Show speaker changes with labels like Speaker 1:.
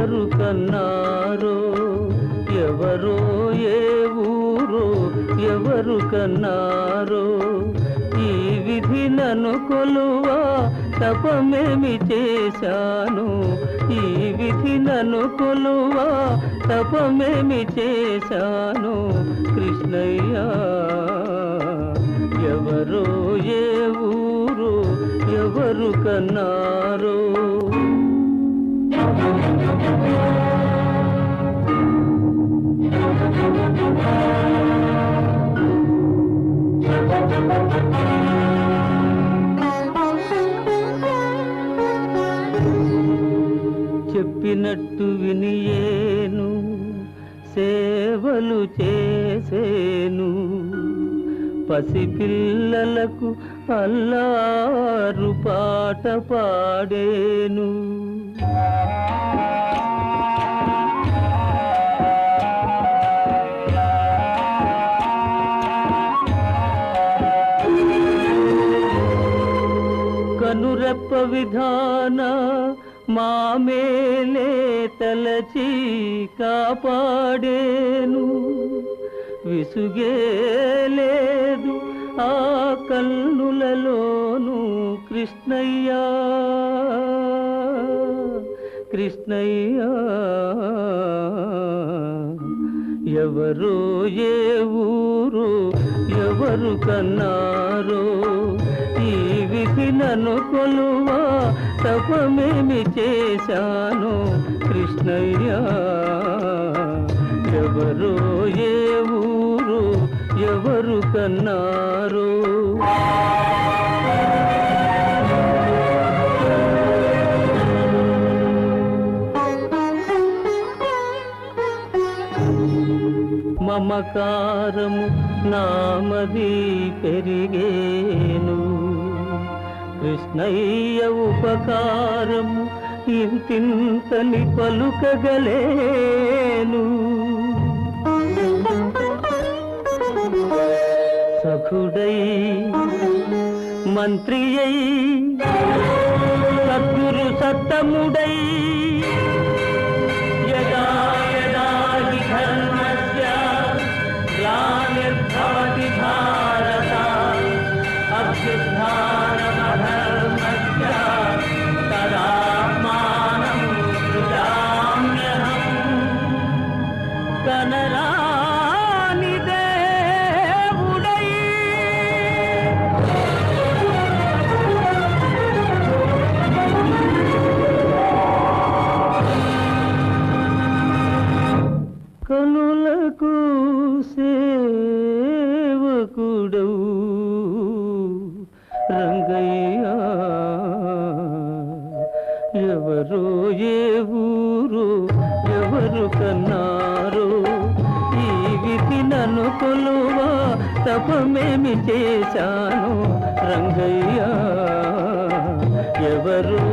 Speaker 1: ఎవరు కన్నారో ఎవరో ఏ ఊరో ఎవరు కన్నారో ఈ విధి నన్ను కొలువా తపమేమి చేశాను ఈ విధి నన్ను కొలువా తపమేమి చేశాను కృష్ణయ్య ఎవరో ఏ ఊరు ఎవరు కన్నారో చెప్పినట్టు వినియేను సేవలు చేసేను పసిపిల్లలకు అల్లారు పాట పాడేను కనురెప్ప విధాన మామేలే తలచి కాపాడేను విసుగే లేదు ఆ కన్నులలోను కృష్ణయ్య కృష్ణయ్య ఎవరో ఏ ఊరు ఎవరు కన్నారో ఈ విధి నన్ను కొలువా తపమేమి చేశాను కృష్ణయ్య ఎవరో ఏ ఊరు ఎవరు కన్నారో మమకారము నామది పెరిగేను కృష్ణయ్య ఉపకారము ఇంతింతని పలుకగలేను సఖుడై మంత్రి అయి సద్గురు సత్తముడై యదా యదా హి ధర్మస్య గ్లానిర్భవతి భారత అభ్యుత్థానమధర్మస్య తదాత్మానం సృజామ్యహం కనరాని దేవుడై కనులకు సేవకుడవు రంగయ్య ఎవరో ఏ ఊరు ఎవరు కన్నారో ఈ విధి నన్ను కొలువా తపమేమి చేశాను రంగయ్య ఎవరో